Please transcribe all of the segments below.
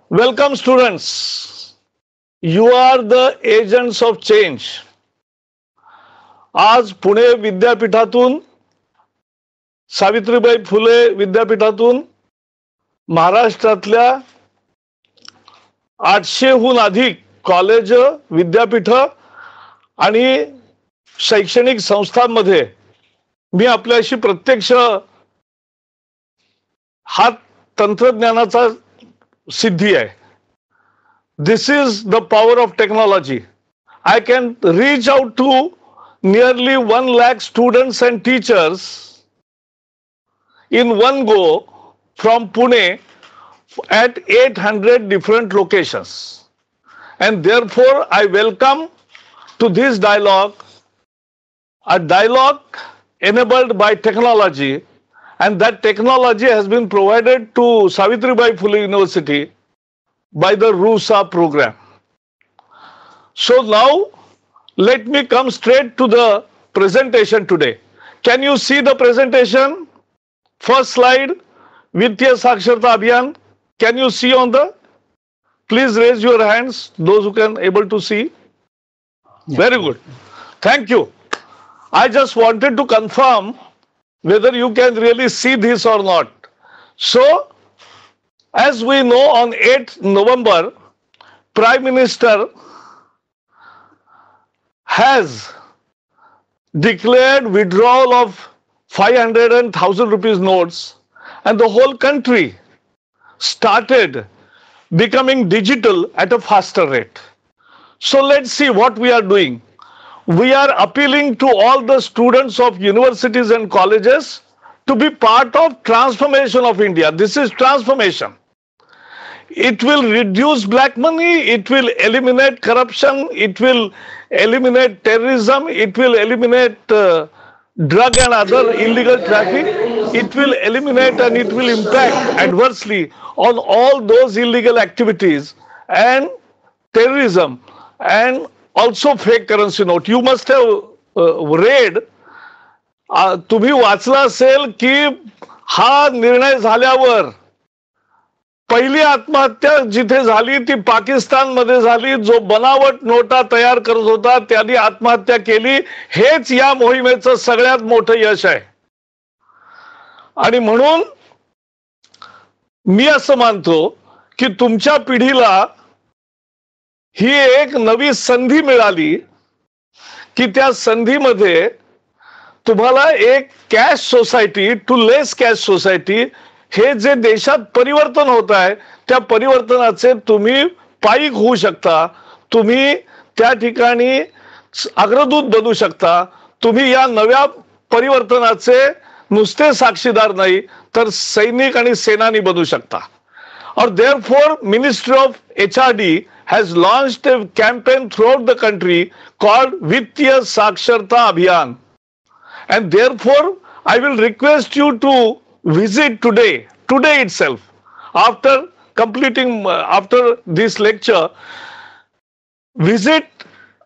Welcome, students. You are the agents of change. आज पुणे विद्यापीठातून, सावित्रीबाई फुले विद्यापीठातून महाराष्ट्रातल्या 800हून अधिक कॉलेज, विद्यापीठ आणि शैक्षणिक संस्थांमध्ये मी आपल्याशी प्रत्यक्ष हा तंत्रज्ञानाचा सिद्धी आहे. This is the power of technology. I can reach out to nearly 1 lakh students and teachers in one go from Pune at 800 different locations. And therefore, I welcome to this dialogue, a dialogue enabled by technology, and that technology has been provided to Savitribai Phule University by the RUSA program. So now let me come straight to the presentation today. Can you see the presentation? First slide, Vittiya Saksharta Abhiyan. Can you see on the? Please raise your hands, those who can able to see. Yeah. Very good. Thank you. I just wanted to confirm whether you can really see this or not. So, as we know, on 8th November, Prime Minister has declared withdrawal of 500 and 1000 rupees notes, and the whole country started becoming digital at a faster rate. So let's see what we are doing. We are appealing to all the students of universities and colleges to be part of transformation of India. This is transformation. It will reduce black money, it will eliminate corruption, it will eliminate terrorism, it will eliminate drug and other illegal traffic, it will eliminate and it will impact adversely on all those illegal activities and terrorism and also fake currency note. You must have read, तुम्ही वाचला असेल की हा निर्णय झाल्यावर पहिली आत्महत्या जिथे झाली ती पाकिस्तानमध्ये झाली. जो बनावट नोटा तयार करत होता त्यांनी आत्महत्या केली. हेच या मोहिमेचं सगळ्यात मोठं यश आहे. आणि म्हणून मी असं मानतो की तुमच्या पिढीला ही एक नवी संधी मिळाली की त्या संधीमध्ये तुम्हाला एक cash society to less cash society हे जे देशात परिवर्तन होत आहे त्या परिवर्तनाचे तुम्ही पायीक होऊ शकता. तुम्ही त्या ठिकाणी अग्रदूत बनू शकता. तुम्ही या नव्या परिवर्तनाचे नुसते साक्षीदार नाही तर सैनिक आणि सेनानी बनू शकता. और therefore Ministry of HRD has launched a campaign throughout the country called Vittiya Saksharta Abhiyan. And therefore I will request you to visit today itself, after completing after this lecture, visit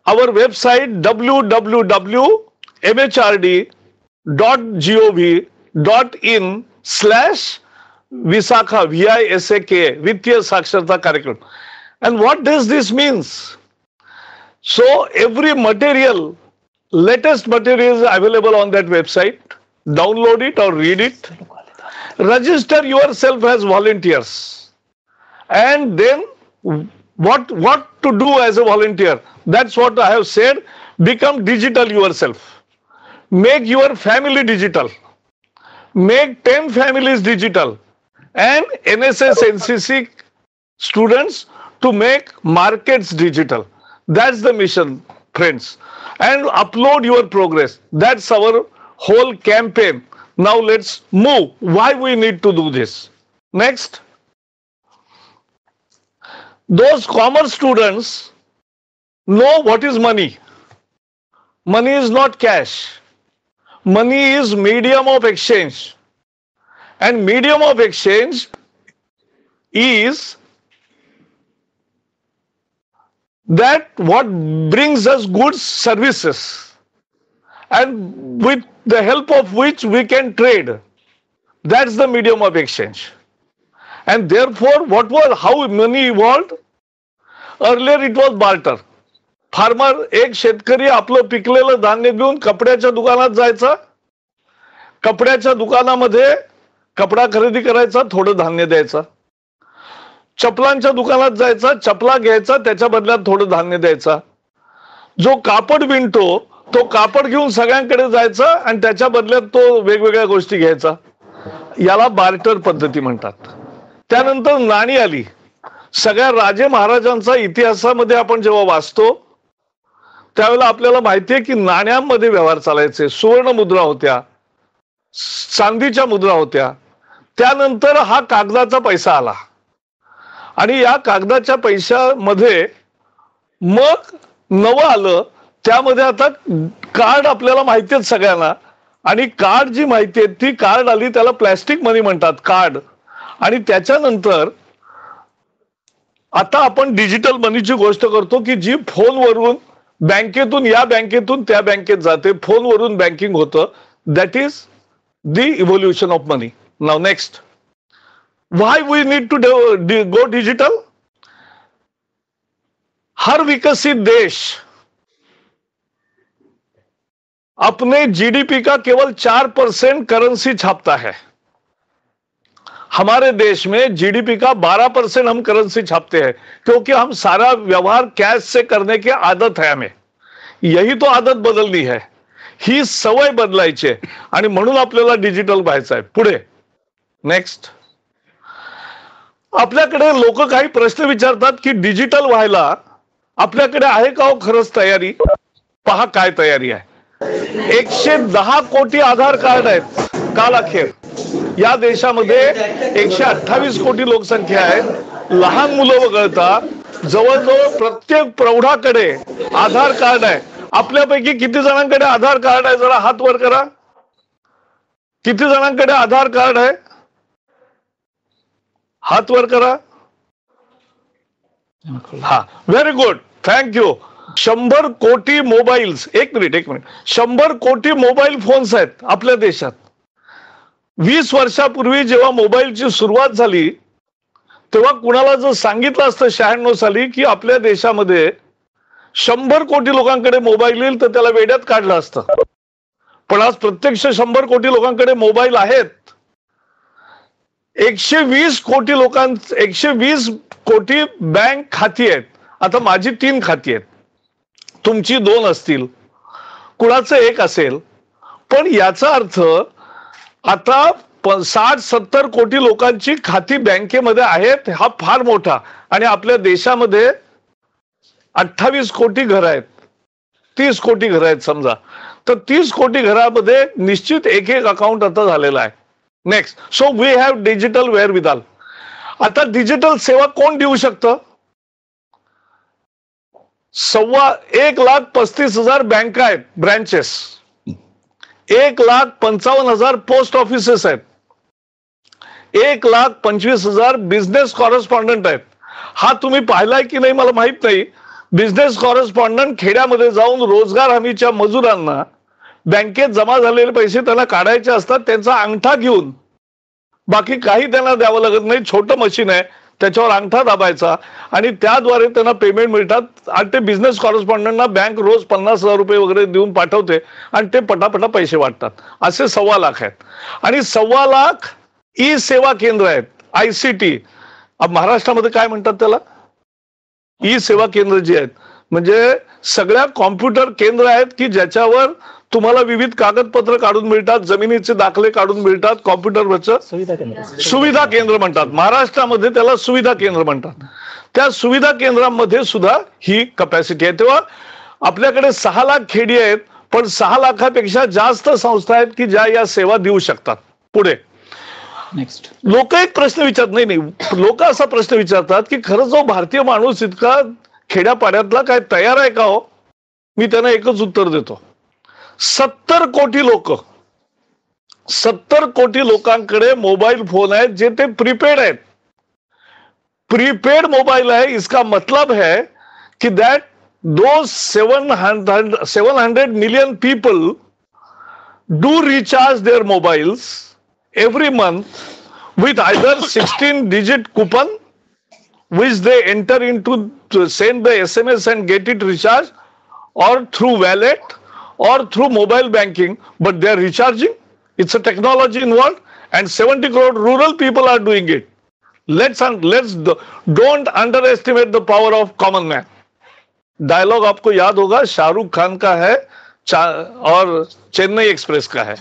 our website www.mhrd.gov.in/Visakha, VISAKA, Vittiya Saksharta Karyakram. And what does this means? So every material, latest material is available on that website. Download it or read it. Register yourself as volunteers. And then what to do as a volunteer? That's what I have said. Become digital yourself. Make your family digital. Make 10 families digital. And NSS, NCC students to make markets digital. That's the mission, friends. And upload your progress. That's our whole campaign. Now let's move. Why we need to do this? Next. Those commerce students know what is money. Money is not cash. Money is medium of exchange. And medium of exchange is that what brings us goods, services, and with the help of which we can trade. That's the medium of exchange. And therefore, how money evolved? Earlier it was barter. Farmer, एक शेतकरी आपलं पिकलेलं धान्य घेऊन कपड्याच्या दुकानात जायचा, कपड्याच्या दुकानामध्ये कपडा खरेदी करायचा, थोडं धान्य द्यायचा. चपलांच्या दुकानात जायचा, चपला घ्यायचा, त्याच्या बदल्यात थोडं धान्य द्यायचा. जो कापड विणतो तो कापड घेऊन सगळ्यांकडे जायचा आणि त्याच्या बदल्यात तो वेगवेगळ्या गोष्टी घ्यायचा. याला बार्टर पद्धती म्हणतात. त्यानंतर नाणी आली. सगळ्या राजे महाराजांचा इतिहासामध्ये आपण जेव्हा वाचतो त्यावेळेला आपल्याला माहितीये की नाण्यांमध्ये व्यवहार चालायचे. सुवर्ण मुद्रा होत्या, चांदीच्या मुद्रा होत्या. त्यानंतर हा कागदाचा पैसा आला आणि या कागदाच्या पैशामध्ये मग नवं आलं. त्यामध्ये आता कार्ड आपल्याला माहिती आहेत सगळ्यांना, आणि कार्ड जी माहिती आहे ती कार्ड आली, त्याला प्लॅस्टिक मनी म्हणतात, कार्ड. आणि त्याच्यानंतर आता आपण डिजिटल मनीची गोष्ट करतो की जी फोनवरून बँकेतून या बँकेतून त्या बँकेत जाते, फोनवरून बँकिंग होतं. That is the evolution of money. Now next, why we need to go digital? हर विकसित देश अपने जीडीपी का केवल 4% करेंसी छापता है. हमारे देश में जीडीपी का 12% हम करेंसी छापते हैं, क्योंकि हम सारा व्यवहार कैश से करने की आदत है हमें. यही तो आदत बदलनी है, ही सवय बदलायची आहे आणि म्हणून आपल्याला डिजिटल व्हायचं आहे. पुढे नेक्स्ट, आपल्याकडे लोक काही प्रश्न विचारतात की डिजिटल व्हायला आपल्याकडे आहे का हो खरंच तयारी? पहा काय तयारी आहे. 110 कोटी आधार कार्ड आहेत काल अखेर. या देशामध्ये 128 कोटी लोकसंख्या आहे. लहान मुलं वगळता जवळजवळ प्रत्येक प्रौढाकडे आधार कार्ड आहे. आपल्यापैकी किती जणांकडे आधार कार्ड आहे? जरा हात वर करा. किती जणांकडे आधार कार्ड आहे? हात वर करा. हा, व्हेरी गुड, थँक्यू. 100 कोटी मोबाईल्स, एक मिनिट 100 कोटी मोबाईल फोन्स आहेत आपल्या देशात. 20 वर्षापूर्वी जेव्हा मोबाईलची सुरुवात झाली तेव्हा कुणाला जर सांगितलं असतं 96 साली की आपल्या देशामध्ये 100 कोटी लोकांकडे मोबाईल येईल तर त्याला वेड्यात काढलं असतं. पण आज प्रत्यक्ष 100 कोटी लोकांकडे मोबाईल आहेत. 120 कोटी बँक खाती आहेत. आता माझी 3 खाती आहेत, तुमची 2 असतील, कुणाचं 1 असेल. पण याचा अर्थ आता 60-70 कोटी लोकांची खाती बँकेमध्ये आहेत. हा फार मोठा. आणि आपल्या देशामध्ये 28 कोटी घर आहेत, 30 कोटी घर आहेत समजा, तर 30 कोटी घरामध्ये निश्चित एक अकाउंट आता झालेला आहे. Next, so we have digital wherewithal. आता डिजिटल सेवा कोण देऊ शकतं? 1,35,000 बँका आहेत, ब्रँचेस. 1,55,000 पोस्ट ऑफिसेस आहेत. 1,25,000 बिझनेस कॉरेस्पॉन्डंट आहेत. हा तुम्ही पाहिलाय की नाही मला माहित नाही. बिझनेस कॉरेस्पॉन्डंट खेड्यामध्ये जाऊन रोजगार हमीच्या मजुरांना बँकेत जमा झालेले पैसे त्यांना काढायचे असतात, त्यांचा अंगठा घेऊन, बाकी काही त्यांना द्यावं लागत नाही. छोटं मशीन आहे, त्याच्यावर अंगठा दाबायचा आणि त्याद्वारे त्यांना पेमेंट मिळतात. आणि ते बिझनेस कॉरेस्पॉन्डंटना बँक रोज 50,000 रुपये वगैरे देऊन पाठवते आणि ते पटापटा पैसे वाटतात. असे 1.25 लाख आहेत. आणि 1.25 लाख ई सेवा केंद्र आहेत, ICT. महाराष्ट्रामध्ये काय म्हणतात त्याला? ई सेवा केंद्र जी आहेत, म्हणजे सगळ्या कॉम्प्युटर केंद्र आहेत की ज्याच्यावर तुम्हाला विविध कागदपत्र काढून मिळतात, जमिनीचे दाखले काढून मिळतात. कॉम्प्युटरवरचं सुविधा केंद्र म्हणतात. महाराष्ट्रामध्ये त्याला सुविधा केंद्र म्हणतात. त्या सुविधा केंद्रांमध्ये सुद्धा ही कपॅसिटी आहे. तेव्हा आपल्याकडे 6 लाख खेडी आहेत, पण 6 लाखापेक्षा जास्त संस्था आहेत की ज्या या सेवा देऊ शकतात. पुढे नेक्स्ट, लोक एक प्रश्न विचारत नाही, लोक असा प्रश्न विचारतात की खरंच जो भारतीय माणूस इतका खेड्यापाड्यातला काय तयार आहे का हो? मी त्यांना एकच उत्तर देतो. 70 कोटी लोकांकडे मोबाईल फोन आहेत जे ते प्रीपेड आहेत. प्रीपेड मोबाईल आहे. इसका मतलब है कि that those 700 million people do recharge their mobiles every month with either 16-digit coupon which they enter into to send the SMS and get it recharged, or through wallet or through mobile banking, but they are recharging. It's a technology involved, and 70 crore rural people are doing it. Don't underestimate the power of common man. Dialogue आपको याद होगा, शाहरुख खान का है और Chennai express का है.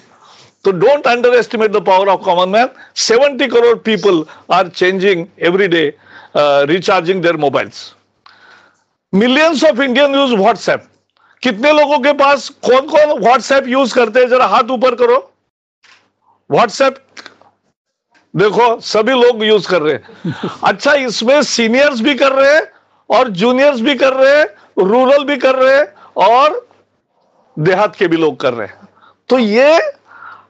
So don't underestimate the power of common man. 70 crore people are changing every day, recharging their mobiles. Millions of Indians use WhatsApp. कितने लोगों के पास, कौन कौन WhatsApp यूज करते हैं, जरा हाथ ऊपर करो. WhatsApp देखो सभी लोग यूज कर रहे हैं. अच्छा, इसमें सीनियर्स भी कर रहे हैं और जूनियर्स भी कर रहे हैं, रूरल भी कर रहे हैं और देहात के भी लोग कर रहे हैं. तो ये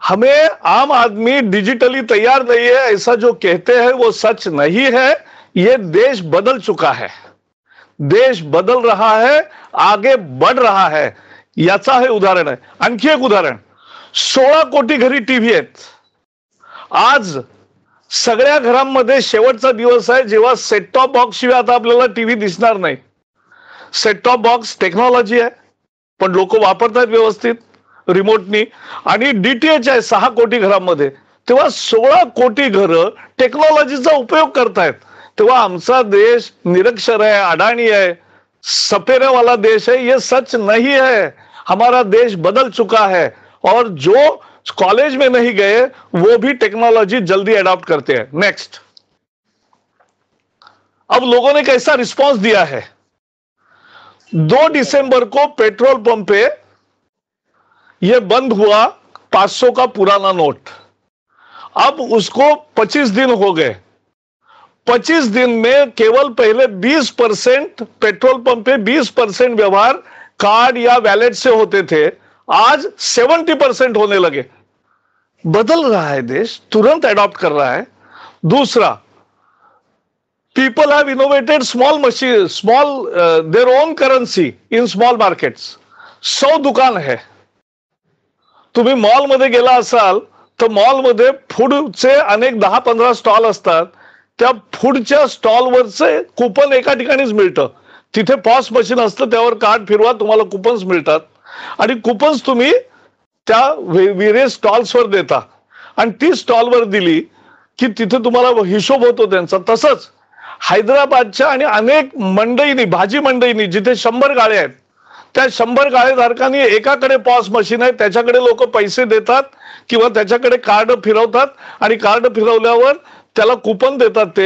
हमें आम आदमी डिजिटली तैयार नहीं है ऐसा जो कहते हैं वो सच नहीं है. ये देश बदल चुका है, देश बदल रहा है, आगे बढ़ रहा है. याचा हे उदाहरण आहे. आणखी एक उदाहरण, 16 कोटी घरी टीव्ही आहेत. आज सगळ्या घरांमध्ये शेवटचा दिवस आहे जेव्हा सेट टॉप बॉक्स शिवाय आता आपल्याला टीव्ही दिसणार नाही. सेट टॉप बॉक्स टेक्नॉलॉजी आहे, पण लोक वापरतायत व्यवस्थित रिमोटनी. आणि डीटीएच आहे 6 कोटी घरांमध्ये. तेव्हा 16 कोटी घरं टेक्नॉलॉजीचा उपयोग करतायत. तेव्हा आमचा देश निरक्षर है, अडाणी है, सपेरे वाला देश है, ये सच नहीं है. हमारा देश बदल चुका है और जो कॉलेज में नहीं गए वो भी टेक्नोलॉजी जल्दी अडॉप्ट करते हैं. नेक्स्ट, अब लोगों ने कैसा रिस्पांस दिया है. 2 दिसंबर को पेट्रोल पंप पे ये बंद हुआ 500 का पुराना नोट. अब उसको 25 दिन हो गए. 25 दिन में केवल पहले 20% पेट्रोल पंप पे 20% व्यवहार कार्ड या वैलेट से होते थे, आज 70% होने लगे. बदल रहा है देश, तुरंत अडॉप्ट कर रहा है. दूसरा, people have innovated small machine, their own currency in small markets. 100 दुकान है. तुम्ही मॉल मध्ये गेला असाल तर मॉलमध्ये फूडचे अनेक 10-15 स्टॉल असतात. त्या फूडच्या स्टॉलवरचे कुपन एका ठिकाणीच मिळतं. तिथे पॉस मशीन असतं, त्यावर कार्ड फिरवा, तुम्हाला कुपन्स मिळतात आणि कुपन्स तुम्ही त्या वेरियस स्टॉल्सवर देता आणि ती स्टॉलवर दिली की तिथे तुम्हाला हिशोब होतो त्यांचा. तसंच हैदराबादच्या आणि अनेक मंडईनी, भाजी मंडईनी जिथे 100 गाळे आहेत, त्या 100 गाळेधारकांनी एकाकडे पॉस मशीन आहे, त्याच्याकडे लोक पैसे देतात किंवा त्याच्याकडे कार्ड फिरवतात आणि कार्ड फिरवल्यावर त्याला कुपन देतात.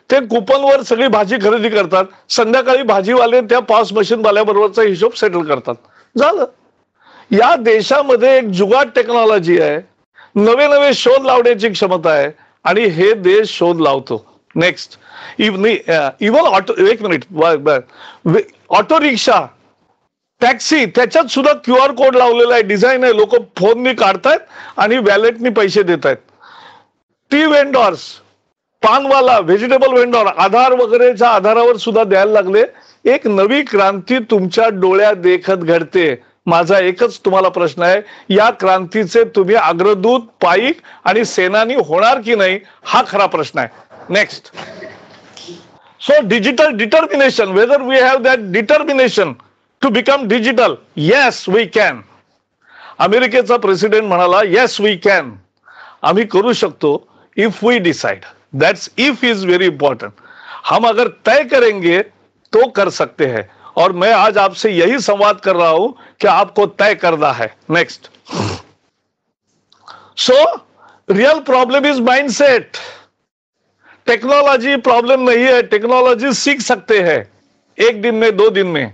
ते कुपनवर सगळी भाजी खरेदी करतात. संध्याकाळी भाजीवाले त्या पॉस मशीन वाल्याबरोबरचा हिशोब सेटल करतात. झालं. या देशामध्ये एक जुगाड टेक्नॉलॉजी आहे, नवे नवे शोध लावण्याची क्षमता आहे आणि हे देश शोध लावतो. नेक्स्ट, इव्हन ऑटो, एक मिनिट, ऑटो रिक्षा, टॅक्सी, त्याच्यात सुद्धा QR कोड लावलेला आहे, डिझाईन आहे. लोक फोननी काढतायत आणि वॅलेटनी पैसे देत आहेत. टी वेंडॉर्स, पानवाला, व्हेजिटेबल वेंडॉर, आधार वगैरेच्या आधारावर सुद्धा द्यायला लागले. एक नवी क्रांती तुमच्या डोळ्यात देखत घडते. माझा एकच तुम्हाला प्रश्न आहे, या क्रांतीचे तुम्ही अग्रदूत, पाईक आणि सेनानी होणार की नाही, हा खरा प्रश्न आहे. Next, so digital determination, whether we have that determination to become digital. Yes we can. अमेरिकेचा प्रेसिडेंट म्हणाला येस वी कॅन, आम्ही करू शकतो, if we decide. That's if is very important. हम अगर तय करेंगे तो कर सकते हैं, और मैं आज आपसे यही संवाद कर रहा हूं कि आपको तय करना है. Next, so real problem is mindset. Technology problem नहीं है, टेक्नोलॉजी सीख सकते हैं 1 दिन में, 2 दिन में.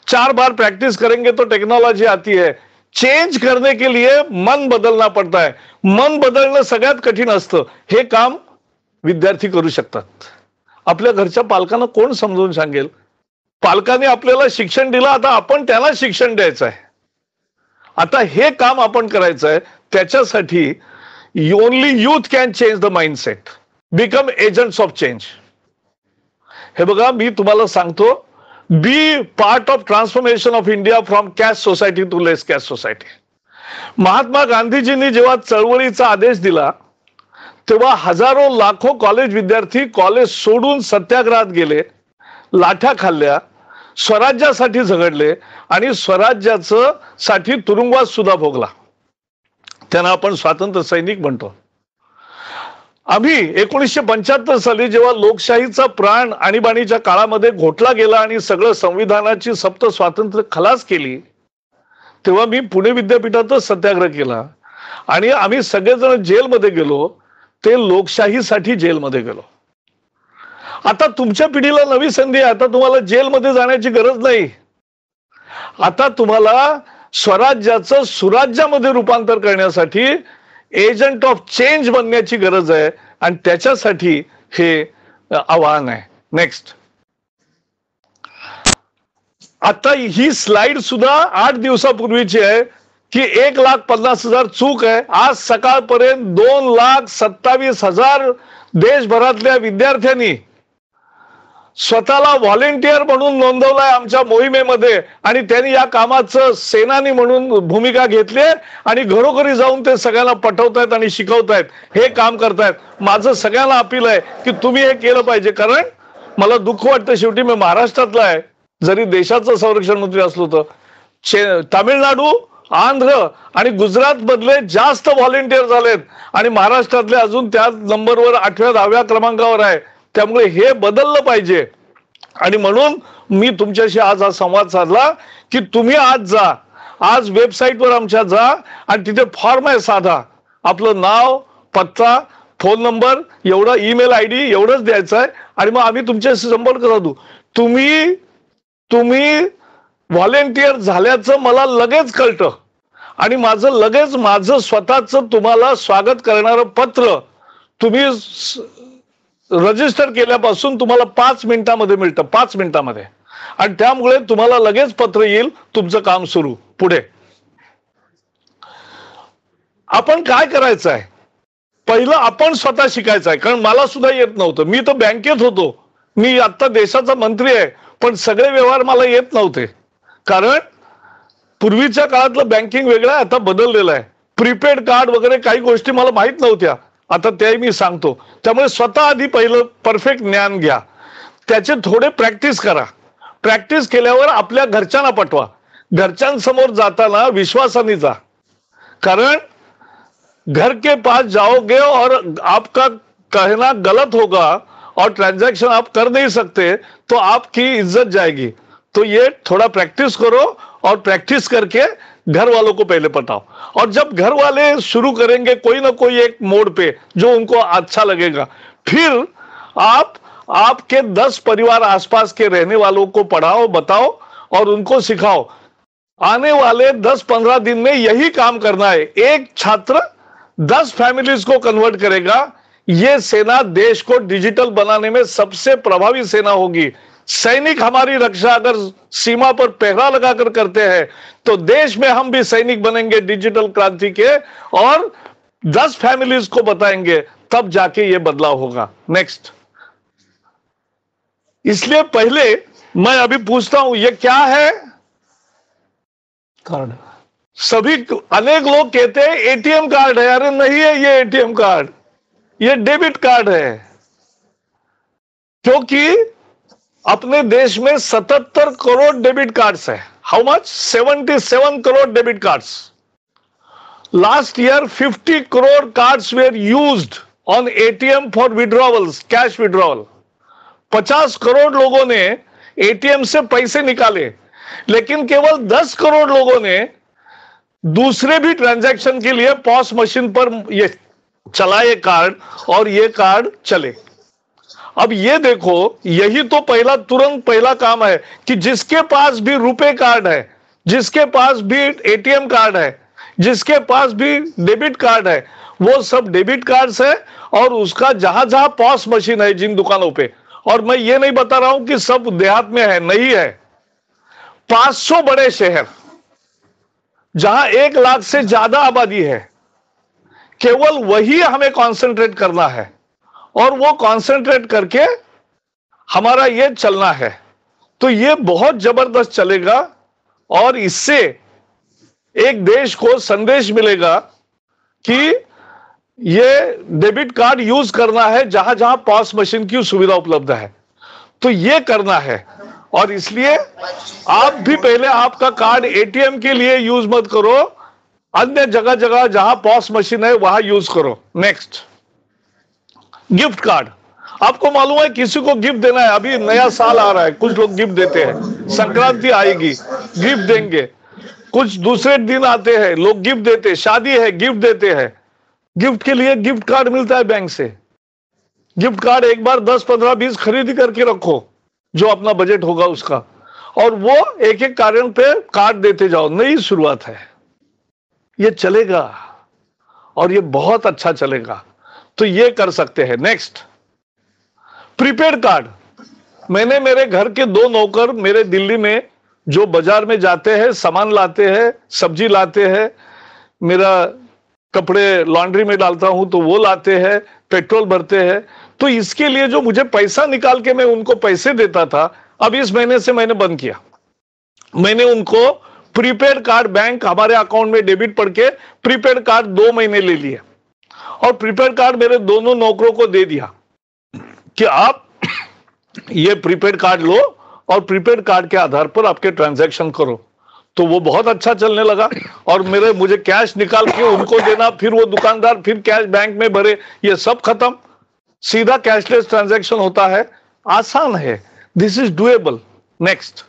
4 बार प्रैक्टिस करेंगे तो टेक्नोलॉजी आती है. चेंज करने के लिए मन बदलना पड़ता है. मन बदलणं सगळ्यात कठीण असतं. हे काम विद्यार्थी करू शकतात. आपल्या घरच्या पालकांना कोण समजून सांगेल. पालकांनी आपल्याला शिक्षण दिलं, आता आपण त्याला शिक्षण द्यायचं आहे. आता हे काम आपण करायचं आहे. त्याच्यासाठी only youth can change the mindset, become agents of change. हे बघा, मी तुम्हाला सांगतो, be part of transformation of India from caste society to less caste society. Mahatma गांधीजींनी जेव्हा चळवळीचा आदेश दिला तेव्हा हजारो लाखो कॉलेज विद्यार्थी कॉलेज सोडून सत्याग्रहात गेले, लाठ्या खाल्ल्या, स्वराज्यासाठी झगडले आणि स्वराज्याचं साठी तुरुंगवास सुद्धा भोगला. त्यांना आपण स्वातंत्र्य सैनिक म्हणतो. आम्ही 1975 साली जेव्हा लोकशाहीचा प्राण आणीबाणीच्या काळामध्ये घोटला गेला आणि सगळं संविधानाची सप्त स्वातंत्र्य खलास केली, तेव्हा मी पुणे विद्यापीठातच सत्याग्रह केला आणि आम्ही सगळेजण जेलमध्ये गेलो. ते लोकशाहीसाठी जेलमध्ये गेलो. आता तुमच्या पिढीला नवी संधी आहे. आता तुम्हाला जेलमध्ये जाण्याची गरज नाही. आता तुम्हाला स्वराज्याचं सुराज्यामध्ये रूपांतर करण्यासाठी एजंट ऑफ चेंज बनण्याची गरज आहे आणि त्याच्यासाठी हे आव्हान आहे. नेक्स्ट. आता ही स्लाइड सुद्धा 8 दिवसापूर्वीची आहे की 1,50,000 चूक आहे. आज सकाळपर्यंत 2,27,000 देशभरातल्या विद्यार्थ्यांनी स्वतःला व्हॉलेंटियर म्हणून नोंदवलाय आमच्या मोहिमेमध्ये आणि त्यांनी या कामाचं सेनानी म्हणून भूमिका घेतली आणि घरोघरी जाऊन ते सगळ्यांना पटवतायत आणि शिकवतायत, हे काम करतायत. माझं सगळ्यांना अपील आहे की तुम्ही हे केलं पाहिजे. कारण मला दुःख वाटतं, शेवटी मी महाराष्ट्रातला आहे, जरी देशाचं संरक्षण मंत्री असलो तर तामिळनाडू, आंध्र आणि गुजरात मधले जास्त व्हॉलेंटियर झालेत आणि महाराष्ट्रातले अजून त्या नंबरवर 8व्या 10व्या क्रमांकावर आहे. त्यामुळे हे बदललं पाहिजे आणि म्हणून मी तुमच्याशी आज हा संवाद साधला की तुम्ही आज जा, आज वेबसाईटवर आमच्या जा आणि तिथे फॉर्म आहे साधा, आपलं नाव, पत्ता, फोन नंबर, एवढा ईमेल आयडी एवढंच द्यायचं आहे आणि मग आम्ही तुमच्याशी संपर्क साधू. तुम्ही व्हॉलेंटियर झाल्याचं मला लगेच कळतं आणि माझं स्वतःचं तुम्हाला स्वागत करणारं पत्र तुम्ही रजिस्टर केल्यापासून तुम्हाला 5 मिनिटांमध्ये मिळतं, 5 मिनिटांमध्ये. आणि त्यामुळे तुम्हाला लगेच पत्र येईल, तुमचं काम सुरू. पुढे आपण काय करायचं आहे, पहिलं आपण स्वतः शिकायचं आहे. कारण मला सुद्धा येत नव्हतं. मी तर बँकेत होतो, मी आता देशाचा मंत्री आहे, पण सगळे व्यवहार मला येत नव्हते. कारण पूर्वीच्या काळातलं बँकिंग वेगळं आहे, आता बदललेलं आहे. प्रीपेड कार्ड वगैरे काही गोष्टी मला माहित नव्हत्या, आता ते मी सांगतो. त्यामुळे स्वतः आधी पहिलं परफेक्ट ज्ञान घ्या, त्याचे थोडे प्रॅक्टिस करा. प्रॅक्टिस केल्यावर आपल्या घरच्यांना पटवा. घरच्यांसमोर जाताना विश्वासाने जा. कारण घर के पास जाओगे और आपका कहना गलत होगा और ट्रांजैक्शन आप कर नहीं सकते तो आपकी इज्जत जाएगी. तो ये थोड़ा प्रैक्टिस करो और प्रैक्टिस करके घर वालों को पहले पटाओ. और जब घर वाले शुरू करेंगे कोई ना कोई एक मोड़ पे जो उनको अच्छा लगेगा, फिर आपके 10 परिवार आसपास के रहने वालों को पढ़ाओ, बताओ और उनको सिखाओ. आने वाले 10-15 दिन में यही काम करना है. एक छात्र 10 फैमिलीज को कन्वर्ट करेगा. ये सेना देश को डिजिटल बनाने में सबसे प्रभावी सेना होगी. सैनिक हमारी रक्षा अगर सीमा पर पहरा लगाकर करते हैं तो देश में हम भी सैनिक बनेंगे डिजिटल क्रांति के और 10 फैमिलीज को बताएंगे, तब जाके ये बदलाव होगा. नेक्स्ट. इसलिए पहले मैं अभी पूछता हूं, ये क्या है? कार्ड. सभी अनेक लोग कहते हैं एटीएम कार्ड है. अरे नहीं है ये एटीएम कार्ड, ये डेबिट कार्ड है. क्योंकि अपने देश में 77 करोड़ डेबिट कार्ड्स है. How much? 77 crore debit cards. Last year 50 crore cards were used on ATM for withdrawals, cash withdrawal. 50 crore लोगों ने एटीएम से पैसे निकाले, लेकिन केवल 10 करोड़ लोगों ने दूसरे भी ट्रांजैक्शन के लिए पॉस मशीन पर ये चलाए कार्ड और ये कार्ड चले. अब ये देखो, यही तो तुरंत पहला काम है कि जिसके पास भी रुपए कार्ड है, जिसके पास भी एटीएम कार्ड है, जिसके पास भी डेबिट कार्ड है, वो सब डेबिट कार्ड्स है और उसका जहां जहां पॉस मशीन है जिन दुकानों पे, और मैं ये नहीं बता रहा हूं कि सब देहात में है, नहीं है. 500 बड़े शहर जहां 1 लाख से ज्यादा आबादी है, केवल वही हमें कॉन्सेंट्रेट करना है और वो कॉन्सेंट्रेट करके हमारा ये चलना है. तो ये बहुत जबरदस्त चलेगा और इससे एक देश को संदेश मिलेगा कि ये डेबिट कार्ड यूज करना है जहां जहां पॉस मशीन की सुविधा उपलब्ध है, तो ये करना है। और इसलिए आप भी पहले आपका कार्ड एटीएम के लिए यूज मत करो, अन्य जगह जगह जहां पॉस मशीन है वहां यूज करो। Next, gift card. आपको मालूम है किसी को गिफ्ट देना है, अभी नया साल आ रहा है, कुछ लोग गिफ्ट देते हैं, संक्रांति आएगी गिफ्ट देंगे, कुछ दूसरे दिन आते हैं लोग गिफ्ट देते हैं, शादी है गिफ्ट देते हैं, गिफ्ट के लिए गिफ्ट कार्ड मिलता है बैंक से। गिफ्ट कार्ड एक बार 10, 15, 20 खरीदी करके रखो, जो अपना बजट होगा उसका, और वो एक एक कारण पे कार्ड देते जाओ। नई शुरुआत है, ये चलेगा और ये बहुत अच्छा चलेगा, तो ये कर सकते हैं। Next, prepaid card. मैंने मेरे घर के 2 नौकर मेरे दिल्ली में जो बाजार में जाते हैं, सामान लाते हैं, सब्जी लाते हैं, मेरा कपड़े लॉन्ड्री में डालता हूं तो वो लाते हैं, पेट्रोल भरते हैं, तो इसके लिए जो मुझे पैसा निकाल के मैं उनको पैसे देता था, अब इस महीने से मैंने बंद किया। मैंने उनको प्रीपेड कार्ड, बैंक हमारे अकाउंट में डेबिट पड़ के प्रीपेड कार्ड 2 महीने ले लिया, और प्रीपेड कार्ड मेरे दोनों नौकरों को दे दिया कि आप ये प्रीपेड कार्ड लो और प्रीपेड कार्ड के आधार पर आपके ट्रांजैक्शन करो। तो वो बहुत अच्छा चलने लगा, और मुझे कैश निकाल के उनको देना, फिर वो दुकानदार फिर कैश बैंक में भरे, ये सब खत्म, सीधा कैशलेस ट्रांजैक्शन होता है, आसान है, दिस इज डुएबल। नेक्स्ट,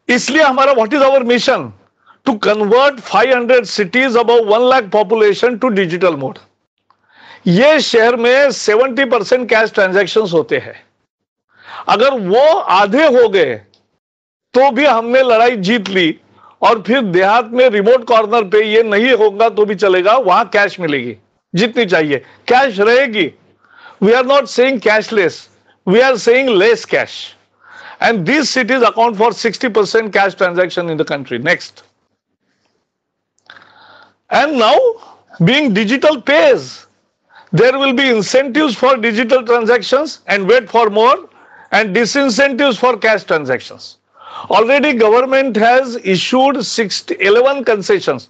इसलिए हमारा what is our mission, to convert 500 cities above 1 lakh population to digital mode. ये शहर में 70% कैश ट्रांजैक्शंस होते हैं, अगर वो आधे हो गए तो भी हमने लड़ाई जीत ली। और फिर देहात में रिमोट कॉर्नर पे ये नहीं होगा तो भी चलेगा, वहां कैश मिलेगी जितनी चाहिए, कैश रहेगी। We are not saying cashless, we are saying less cash, and these cities account for 60% cash transaction in the country. Next, and now being digital page, there will be incentives for digital transactions and wait for more, and disincentives for cash transactions. Already government has issued 11 concessions.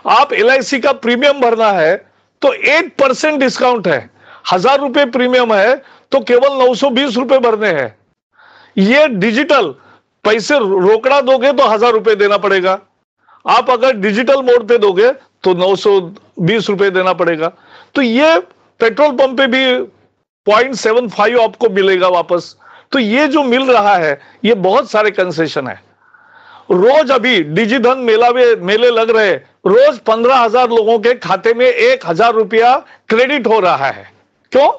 आप LIC का premium भरना है तो 8% discount है, 1000 रुपए premium है तो केवल 920 रुपए भरने हैं। ये डिजिटल, पैसे रोकड़ा दोगे तो 1000 रुपए देना पड़ेगा, आप अगर डिजिटल मोड पे दोगे तो 920 रुपए देना पड़ेगा। तो ये पेट्रोल पंप पे भी 0.75 आपको मिलेगा वापस। तो ये जो मिल रहा है ये बहुत सारे कंसेशन है। रोज अभी डिजिधन मेले लग रहे, रोज 15,000 लोगों के खाते में 1,000 रुपया क्रेडिट हो रहा है। क्यों?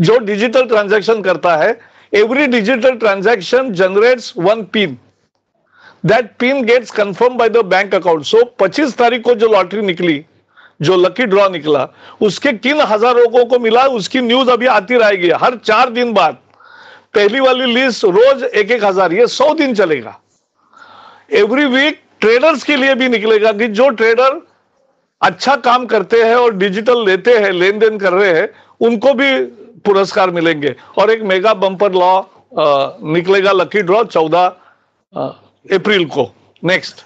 जो डिजिटल ट्रांजैक्शन करता है, every digital transaction generates 1 PIN, that PIN gets confirm by the bank account. So 25 तारीख को जो लॉटरी निकली, जो लकी ड्रॉ निकला, उसके किन 1000 लोगों को मिला, उसकी न्यूज अभी आती रहेगी हर 4 दिन बाद। पहली वाली लिस्ट रोज 1,000, ये 100 दिन चलेगा। एवरी वीक ट्रेडर्स के लिए भी निकलेगा कि जो ट्रेडर अच्छा काम करते हैं और डिजिटल लेते हैं, लेन देन कर रहे हैं, उनको भी पुरस्कार मिलेंगे। और एक मेगा बम्पर लॉ निकलेगा, लकी ड्रॉ 14 अप्रैल को। नेक्स्ट,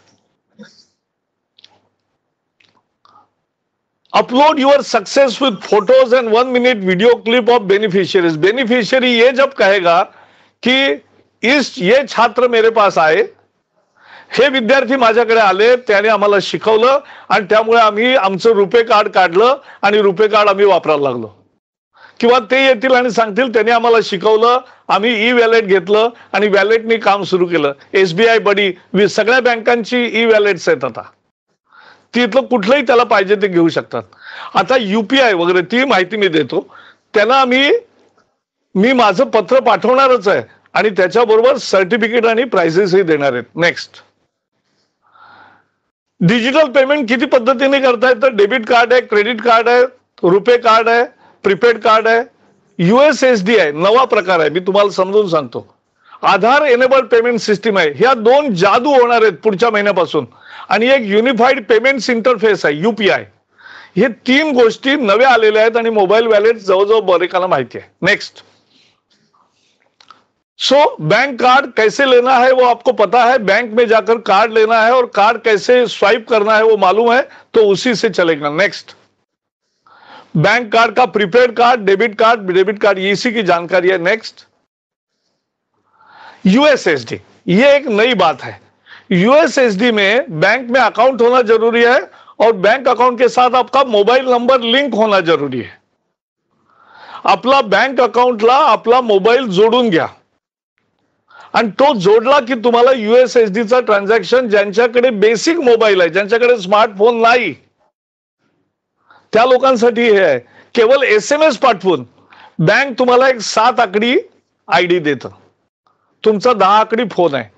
अपलोड योर सक्सेस विद photos end 1 minute video clip of beneficiaries. Beneficiary ये जब कहेगा कि ये छात्र मेरे पास आए, हे विद्यार्थी माझ्याकडे आले, त्याने आम्हाला शिकवलं आणि त्यामुळे आम्ही आमचं रुपे कार्ड काढलं आणि रुपे कार्ड आम्ही वापरायला लागलो, किंवा ते येतील आणि सांगतील त्यांनी आम्हाला शिकवलं, आम्ही ई वॅलेट घेतलं आणि वॅलेटनी काम सुरू केलं। SBI बडी, सगळ्या बँकांची ई वॅलेट्स आहेत आता, तिथलं कुठलंही त्याला पाहिजे ते घेऊ शकतात। आता UPI वगैरे ती माहिती मी देतो त्यांना, मी माझं पत्र पाठवणारच आहे आणि त्याच्याबरोबर सर्टिफिकेट आणि प्राइजेसही देणार आहेत। नेक्स्ट, डिजिटल पेमेंट किती पद्धतीने करता येतं? डेबिट कार्ड आहे, क्रेडिट कार्ड आहे, रुपे कार्ड आहे, प्रीपेड कार्ड आहे, USSD आहे, नवा प्रकार आहे, मी तुम्हाला समजून सांगतो। आधार एनेबल्ड पेमेंट सिस्टीम आहे, ह्या 2 जादू होणार आहेत पुढच्या महिन्यापासून, आणि एक युनिफाईड पेमेंट्स इंटरफेस आहे UPI। हे 3 गोष्टी नव्या आलेल्या आहेत आणि मोबाईल वॅलेट जवळजवळ बरेकांना माहिती है। नेक्स्ट, सो बैंक कार्ड कैसे लेना है वो आपको पता है, बैंक में जाकर कार्ड लेना है और कार्ड कैसे स्वाइप करना है वो मालूम है, तो उसी से चलेगा। नेक्स्ट, बैंक कार्ड का प्रीपेड कार्ड, डेबिट कार्ड, इसी की जानकारी है। नेक्स्ट, यूएसएसडी, ये एक नई बात है। यूएसएसडी में बैंक में अकाउंट होना जरूरी है और बैंक अकाउंट के साथ आपका मोबाईल नंबर लिंक होना जरूरी है। आपला बँक अकाउंटला आपला मोबाईल जोडून घ्या आणि तो जोडला की तुम्हाला यूएसएसडीचा ट्रान्झॅक्शन, ज्यांच्याकडे बेसिक मोबाईल आहे, ज्यांच्याकडे स्मार्टफोन नाही, त्या लोकांसाठी हे आहे। केवळ एसएमएस पाठवून बँक तुम्हाला एक 7 आकडी आयडी देतं। तुमचा 10 आकडी फोन आहे।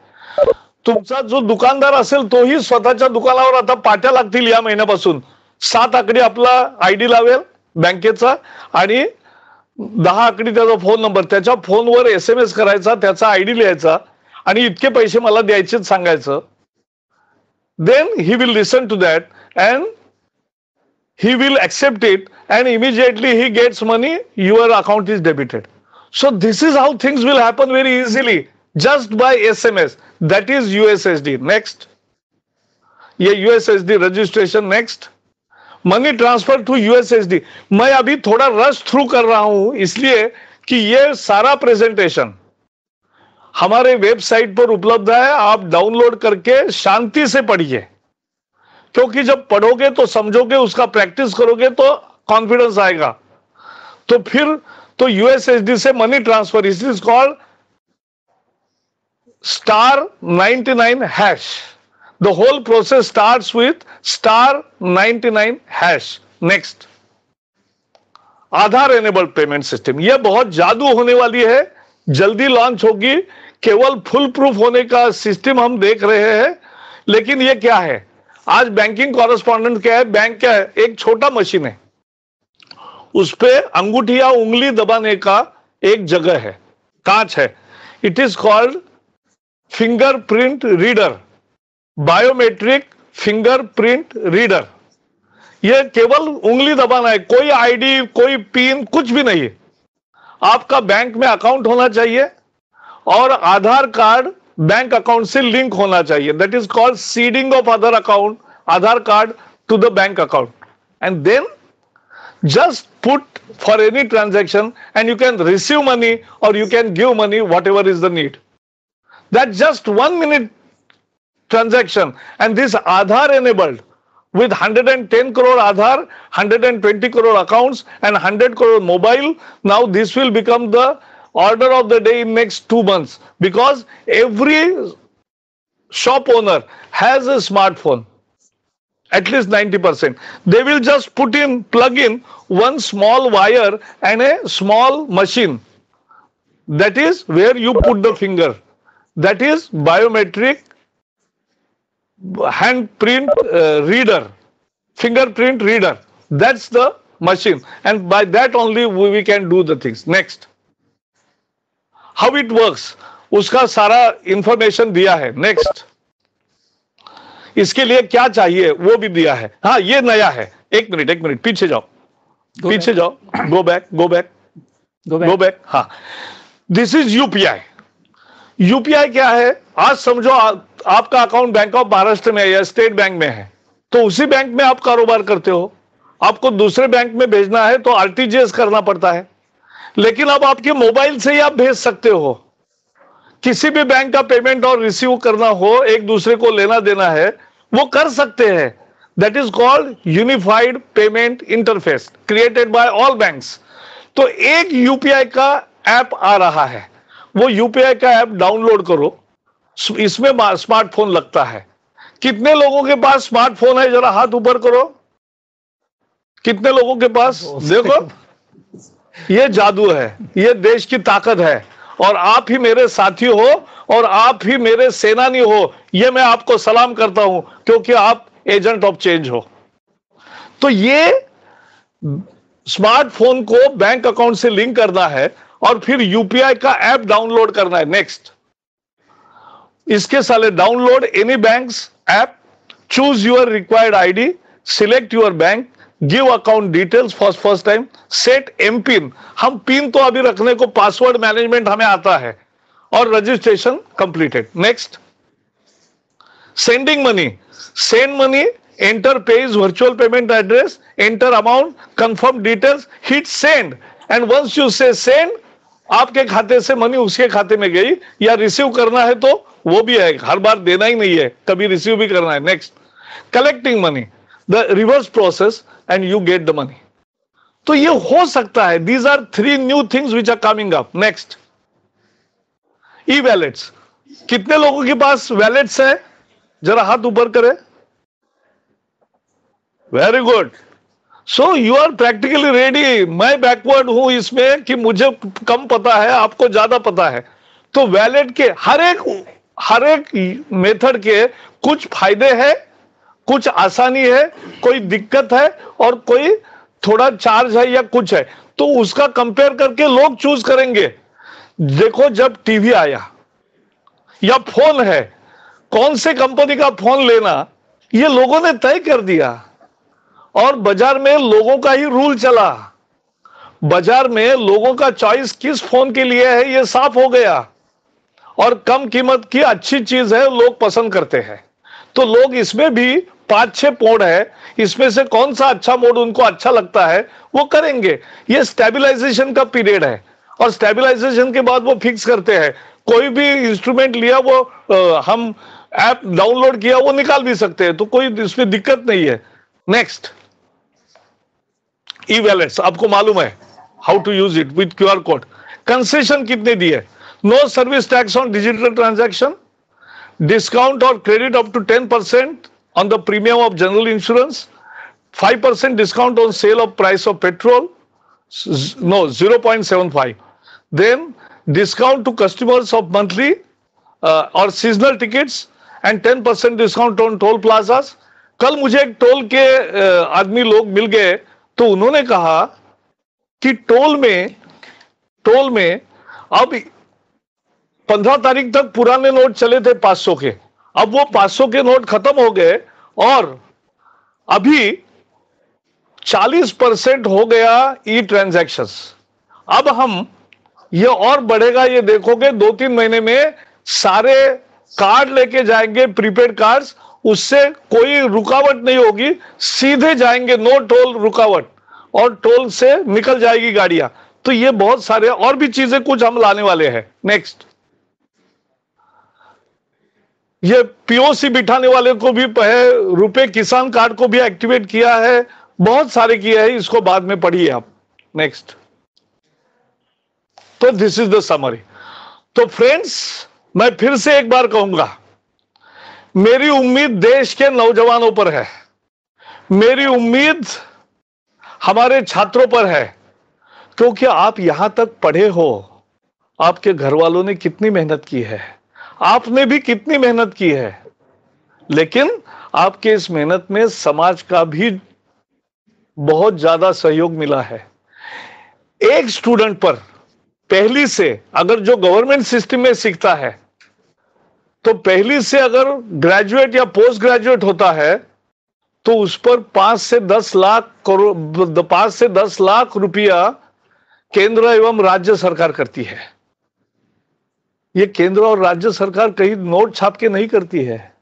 तुमचा जो दुकानदार असेल तोही स्वतःच्या दुकानावर आता पाट्या लागतील या महिन्यापासून 7 आकडी आपला आयडी लावेल बँकेचा आणि 10 आकडी त्याचा फोन नंबर, त्याच्या फोनवर एसएमएस करायचा, त्याचा आयडी लिहायचा आणि इतके पैसे मला द्यायचे सांगायचं। Then he will listen to that and he will accept it and immediately he gets money, your account is debited. So this is how things will happen very easily just by SMS. That is USSD. Next, ये USSD registration. Next, money transfer to USSD। मैं अभी थोड़ा rush through कर रहा हूं इसलिए कि ये सारा presentation हमारे वेबसाइट पर उपलब्ध है, आप डाउनलोड करके शांति से पढ़िए, क्योंकि जब पढ़ोगे तो समझोगे, उसका प्रैक्टिस करोगे तो कॉन्फिडेंस आएगा। तो फिर तो यूएसएसडी से money transfer, it is called *99#। The whole process starts with *99#। Next, Aadhaar enabled payment system, यह बहुत जादू होने वाली है, जल्दी लॉन्च होगी। केवल फुल प्रूफ होने का सिस्टम हम देख रहे हैं, लेकिन यह क्या है? आज बैंकिंग कॉरेस्पॉन्डेंट क्या है? बैंक क्या है? एक छोटा मशीन है, उस पे अंगूठी या उंगली दबाने का एक जगह है, कांच है। It is called fingerprint reader, biometric fingerprint reader. यह केवल उंगली दबाना है, कोई आईडी, कोई पिन, कुछ भी नहीं है। आपका बैंक में अकाउंट होना चाहिए और आधार कार्ड बैंक अकाउंट से लिंक होना चाहिए। That is called seeding of other account, Aadhaar card to the bank account, and then just put for any transaction and you can receive money or you can give money, whatever is the need. That's just 1 minute transaction, and this Aadhaar enabled with 110 crore Aadhaar, 120 crore accounts and 100 crore mobile. Now this will become the order of the day in next 2 months, because every shop owner has a smartphone, at least 90%. They will just plug in one small wire and a small machine. That is where you put the finger. That is biometric handprint reader, fingerprint reader. That's the machine, and by that only we can do the things. Next, how it works, उसका सारा information दिया है। Next, इसके लिए क्या चाहिए वो भी दिया है। हाँ, ये नया है। एक मिनट पीछे जाओ, पीछे जाओ, गो बैक। हाँ, दिस इज यूपीआई। यूपीआई क्या है? आज समझो आपका अकाउंट बैंक ऑफ महाराष्ट्र में है या स्टेट बैंक में है, तो उसी बैंक में आप कारोबार करते हो। आपको दूसरे बैंक में भेजना है तो आरटीजीएस करना पड़ता है, लेकिन अब आपके मोबाइल से ही आप भेज सकते हो। किसी भी बैंक का पेमेंट और रिसीव करना हो, एक दूसरे को लेना देना है, वो कर सकते हैं। That is called unified payment interface created by all banks. तो एक यूपीआई का ऐप आ रहा है, वो यूपीआई का ऐप डाउनलोड करो। इसमें स्मार्टफोन लगता है। कितने लोगों के पास स्मार्टफोन है? जरा हाथ ऊपर करो। कितने लोगों के पास? देखो, ये जादू है, ये देश की ताकत है, और आप ही मेरे साथी हो और आप ही मेरे सेनानी हो। ये मैं आपको सलाम करता हूं, क्योंकि आप एजेंट ऑफ चेंज हो। तो ये स्मार्टफोन को बैंक अकाउंट से लिंक करना है और फिर यूपीआई का ऐप डाउनलोड करना है। नेक्स्ट, इसके साले download any banks app, choose your required ID, select your bank, give account details for first time, set M PIN. हम पिन तो अभी रखने को, पासवर्ड मैनेजमेंट हमें आता है, और registration completed. Next, sending money, send money enter pays virtual payment address, enter amount, confirm details, hit send, and once you say send, आपके खाते से मनी उसके खाते में गई, या रिसीव करना है तो वो भी है, हर बार देना ही नहीं है, कभी रिसीव भी करना है. Next, collecting money, the reverse process and you get the money. तो ये हो सकता है. These are 3 new things which are coming up. Next, e wallets. कितने लोगों के पास वैलेट्स है? जरा हाथ ऊपर करें. Very good. So you are practically ready. मैं बैकवर्ड हूं इसमें कि मुझे कम पता है, आपको ज्यादा पता है. तो वैलेट के हर एक मेथड के कुछ फायदे हैं, कुछ आसानी है, कोई दिक्कत है, और कोई थोड़ा चार्ज है या कुछ है. तो उसका कंपेयर करके लोग चूज करेंगे. देखो, जब टीवी आया या फोन है, कौन से कंपनी का फोन लेना, ये लोगों ने तय कर दिया. और बाजार में लोगों का ही रूल चला. बाजार में लोगों का चॉइस किस फोन के लिए है ये साफ हो गया. और कम कीमत की अच्छी चीज है, लोग पसंद करते हैं. तो लोग इसमें भी 5-6 मोड है, इसमें से कौन सा अच्छा मोड उनको अच्छा लगता है वो करेंगे. ये स्टेबलाइजेशन का पीरियड है, और स्टेबलाइजेशन के बाद वो फिक्स करते हैं. कोई भी इंस्ट्रूमेंट लिया, वो हम ऐप डाउनलोड किया, वो निकाल भी सकते हैं. तो कोई इसमें दिक्कत नहीं है. Next, e wallets. आपको मालूम है how to use it with QR code. Concession कितने दिए? No service tax on digital transaction, discount और credit up to 10% on the premium of general insurance, 5% discount on sale of price of petrol, no 0.75. Then discount to customers of monthly or seasonal tickets, and 10% discount on toll plazas. कल मुझे एक toll के आदमी लोग mill गए, तो उन्होंने कहा कि toll में अब 15 तारीख तक पुराने नोट चले थे 500 के. अब वो 500 के नोट खत्म हो गए, और अभी 40% हो गया ई ट्रांजैक्शंस. अब हम ये और बढ़ेगा, ये देखोगे 2-3 महीने में सारे कार्ड लेके जाएंगे, प्रीपेड कार्ड्स. उससे कोई रुकावट नहीं होगी, सीधे जाएंगे, नो टोल रुकावट, और टोल से निकल जाएगी गाड़ियां. तो ये बहुत सारे और भी चीजें कुछ हम लाने वाले हैं. नेक्स्ट, ये पीओसी बिठाने वाले को भी है, रुपए किसान कार्ड को भी एक्टिवेट किया है, बहुत सारे किए हैं. इसको बाद में पढ़िए आप. नेक्स्ट, तो दिस इज द समरी. तो फ्रेंड्स, मैं फिर से एक बार कहूंगा, मेरी उम्मीद देश के नौजवानों पर है, मेरी उम्मीद हमारे छात्रों पर है, क्योंकि आप यहां तक पढ़े हो. आपके घर वालों ने कितनी मेहनत की है, आपने भी कितनी मेहनत की है, लेकिन आपके इस मेहनत में समाज का भी बहुत ज्यादा सहयोग मिला है. एक स्टूडेंट पर पहली से, अगर जो गवर्नमेंट सिस्टम में सीखता है, तो पहली से अगर ग्रेजुएट या पोस्ट ग्रेजुएट होता है, तो उस पर 5 से 10 लाख रुपया केंद्र एवं राज्य सरकार करती है. ये केंद्र और राज्य सरकार कहीं नोट छाप के नहीं करती है.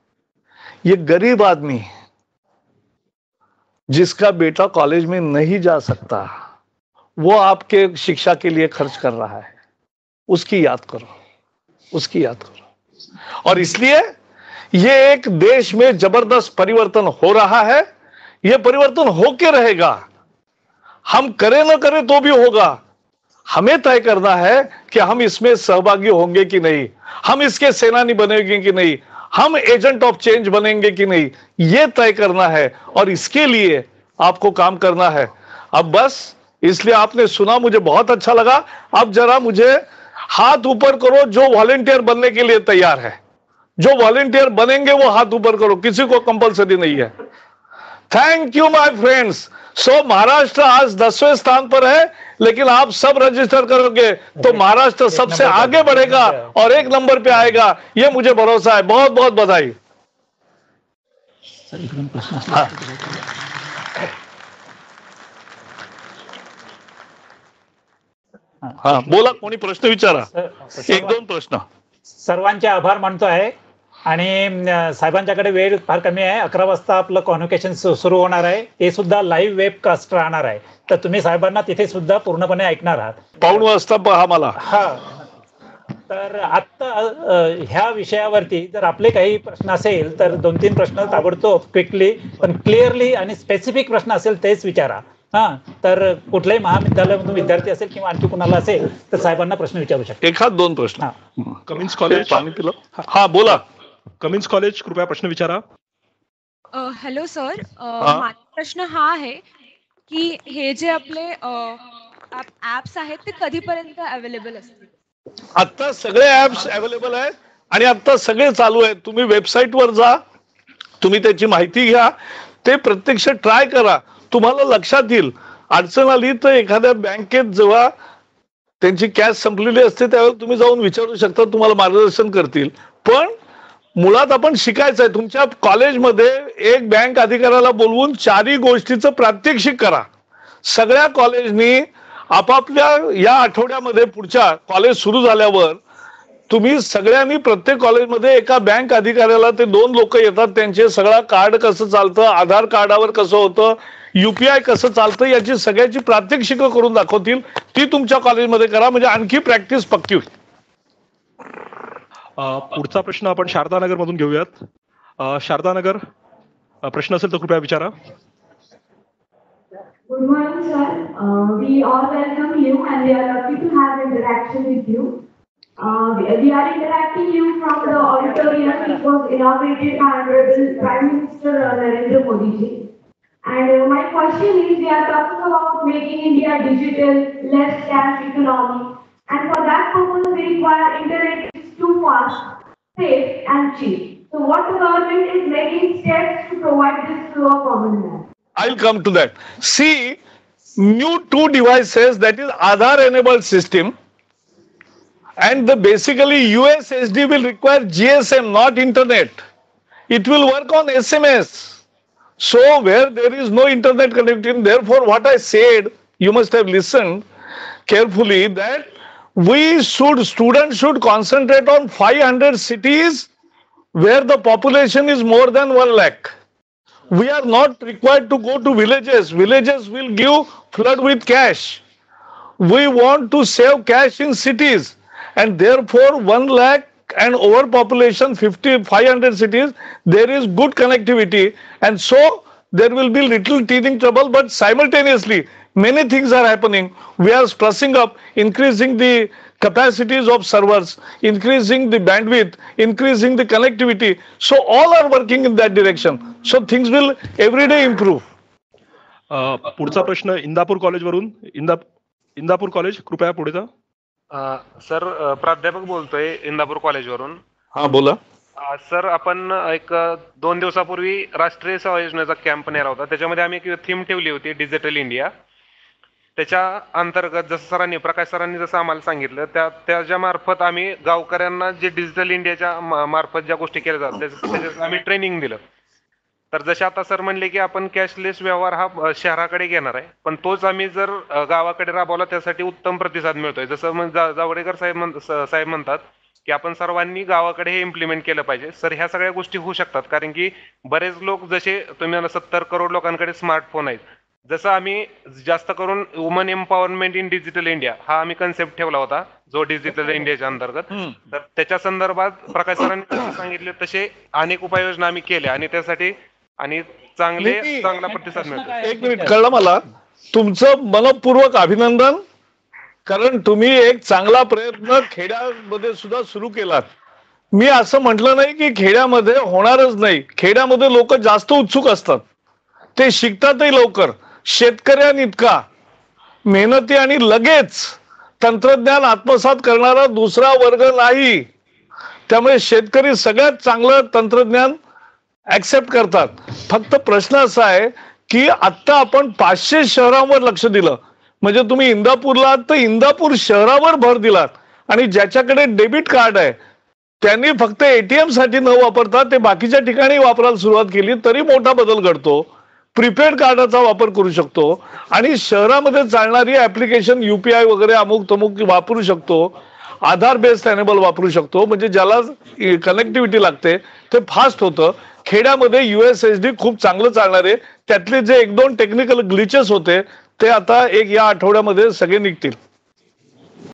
ये गरीब आदमी जिसका बेटा कॉलेज में नहीं जा सकता, वो आपके शिक्षा के लिए खर्च कर रहा है, उसकी याद करो, उसकी याद करो. और इसलिए ये एक देश में जबरदस्त परिवर्तन हो रहा है. ये परिवर्तन होके रहेगा, हम करें ना करें तो भी होगा. हमें तय करना है कि हम इसमें सहभागी होंगे कि नहीं, हम इसके सेनानी बनेंगे कि नहीं, हम एजेंट ऑफ चेंज बनेंगे कि नहीं, ये तय करना है. और इसके लिए आपको काम करना है. अब बस, इसलिए आपने सुना, मुझे बहुत अच्छा लगा. अब जरा मुझे हाथ ऊपर करो जो वॉलेंटियर बनने के लिए तैयार है. जो वॉलेंटियर बनेंगे वो हाथ ऊपर करो, किसी को कंपलसरी नहीं है. Thank you my friends. So Maharashtra आज 10वें स्थान पर है, लेकिन आप सब रजिस्टर करोगे तो महाराष्ट्र सबसे आगे बढ़ेगा और 1 नंबर पे आएगा, ये मुझे भरोसा है. बहुत बहुत बधाई. हाँ बोला, कोणी प्रश्न विचारा. 1-2 प्रश्न. सर्वांचे आभार मानतो आहे. आणि साहेबांच्याकडे वेळ फार कमी आहे. 11 वाजता आपलं कॉन्व्होकेशन सुरू होणार आहे. ते सुद्धा लाईव्ह वेबकास्ट राहणार आहे. तर तुम्ही साहेबांना तिथे सुद्धा पूर्णपणे ऐकणार आहात. 1:15 वाजता पहा मला. हा, तर आता ह्या विषयावरती जर आपले काही प्रश्न असेल तर 2-3 प्रश्न ताबडतोब क्विकली पण क्लिअरली आणि स्पेसिफिक प्रश्न असेल तेच विचारा. हा, तर कुठल्याही महाविद्यालयामधून विद्यार्थी असेल किंवा आणखी कुणाला असेल तर साहेबांना प्रश्न विचारू शकतो. एखाद 2 प्रश्न. Cummins college. हा बोला. कमिन्स कॉलेज, कृपया प्रश्न विचारा. हॅलो सर, माझा प्रश्न हा आहे की हे जे आपले ऍप्स आहेत ते कधीपर्यंत अवेलेबल असतील? आता सगळे ऍप्स अवेलेबल आहेत आणि आता सगळे चालू आहेत. तुम्ही वेबसाईटवर जा, तुम्ही त्याची माहिती घ्या, ते प्रत्यक्ष ट्राय करा, तुम्हाला लक्षात येईल. अडचण आली तर एखाद्या बँकेत जेव्हा त्यांची कॅश संपलेली असते त्यावेळेला तुम्ही जाऊन विचारू शकता, तुम्हाला मार्गदर्शन करतील. पण मुळात आपण शिकायचं आहे. तुमच्या कॉलेजमध्ये एक बँक अधिकाऱ्याला बोलवून 4ही गोष्टीचं प्रात्यक्षिक करा. सगळ्या कॉलेजनी आपापल्या या आठवड्यामध्ये पुढच्या कॉलेज सुरू झाल्यावर तुम्ही सगळ्यांनी प्रत्येक कॉलेजमध्ये एका बँक अधिकाऱ्याला, ते 2 लोक येतात, त्यांचे सगळं कार्ड कसं चालतं, आधार कार्डावर कसं होतं, UPI कसं चालतं, याची सगळ्याची प्रात्यक्षिकं करून दाखवतील. ती तुमच्या कॉलेजमध्ये करा, म्हणजे आणखी प्रॅक्टिस पक्की होईल. पुढचा प्रश्न आपण शारदानगर मधून घेऊयात. शारदानगर, प्रश्न असेल तर कृपया विचारा. Good morning, sir. We all welcome you and we are lucky to have interaction with you. We are interacting you from the auditorium which was inaugurated by Honorable Prime Minister Narendra Modi ji. And my question is, we are talking about making India digital, less cash economy. And for that purpose, we require internet is too fast, safe and cheap. So what the government is making steps to provide this to a common man? I'll come to that. See, new 2 devices, that is Aadhaar enabled system, and basically USSD will require GSM, not internet. It will work on SMS. So where there is no internet connectivity, therefore what I said, you must have listened carefully, that students should concentrate on 500 cities where the population is more than 1 lakh. We are not required to go to villages. Villages will give flood with cash. We want to save cash in cities, and therefore 1 lakh and overpopulation, 500 cities, there is good connectivity, and so there will be little teething trouble. But simultaneously many things are happening. We are sprucing up, increasing the capacities of servers, increasing the bandwidth, increasing the connectivity. So all are working in that direction. So things will every day improve. पुढचा प्रश्न Indapur college वरून. Indapur college, कृपया पुढे जा. Sir, प्राध्यापक बोलतोय Indapur college वरून. हा बोला. सर, आपण एक 2 दिवसापूर्वी राष्ट्रीय सेवा योजनेचा कॅम्प नेला होता. त्याच्यामध्ये आम्ही एक थीम ठेवली होती, डिजिटल इंडिया. त्याच्या अंतर्गत जसं सरांनी, प्रकाश सरांनी जसं आम्हाला सांगितलं, त्याच्या मार्फत आम्ही गावकऱ्यांना जे डिजिटल इंडियाच्या मार्फत ज्या गोष्टी केल्या जातात त्याच्यात आम्ही ट्रेनिंग दिलं. तर जसे आता सर म्हणले की आपण कॅशलेस व्यवहार हा शहराकडे घेणार आहे, पण तोच आम्ही जर गावाकडे राबवला त्यासाठी उत्तम प्रतिसाद मिळतोय. जसं जावडेकर साहेब म्हणतात की आपण सर्वांनी गावाकडे हे इम्प्लिमेंट केलं पाहिजे. सर, ह्या सगळ्या गोष्टी होऊ शकतात, कारण की बरेच लोक, जसे तुम्ही 70 करोड लोकांकडे स्मार्टफोन आहेत. जसं आम्ही जास्त करून woman empowerment in digital India हा आम्ही कन्सेप्ट ठेवला होता, जो डिजिटल इंडियाच्या अंतर्गत. तर त्याच्या संदर्भात प्रकाश सरांनी सांगितले तसे अनेक उपाययोजना आम्ही केल्या आणि त्यासाठी आणि चांगला प्रतिसाद मिळतो. 1 मिनिट, कळलं मला. तुमचं मनपूर्वक अभिनंदन, कारण तुम्ही एक चांगला प्रयत्न खेड्यामध्ये सुद्धा सुरू केलात. मी असं म्हटलं नाही की खेड्यामध्ये होणारच नाही. खेड्यामध्ये लोक जास्त उत्सुक असतात, ते शिकतातही लवकर. शेतकऱ्यांइतका मेहनती आणि लगेच तंत्रज्ञान आत्मसात करणारा दुसरा वर्ग नाही. त्यामुळे शेतकरी सगळ्यात चांगलं तंत्रज्ञान ऍक्सेप्ट करतात. फक्त प्रश्न असा आहे की आता आपण 500 शहरांवर लक्ष दिलं, म्हणजे तुम्ही इंदापूरला तर इंदापूर शहरावर भर दिलात, आणि ज्याच्याकडे डेबिट कार्ड आहे त्यांनी फक्त ATM साठी न वापरता ते बाकीच्या ठिकाणी वापरायला सुरुवात केली, तरी मोठा बदल घडतो. प्रीपेड कार्डाचा वापर करू शकतो आणि शहरामध्ये चालणारी ऍप्लिकेशन UPI वगैरे अमुक तमुक वापरू शकतो. आधार बेस्ड एनेबल वापरू शकतो, म्हणजे ज्याला कनेक्टिव्हिटी लागते ते फास्ट होतं. खेड्यामध्ये USSD खूप चांगलं चालणार आहे. त्यातले जे 1-2 टेक्निकल ग्लिचेस होते ते आता या आठवड्यामध्ये सगळे निघतील.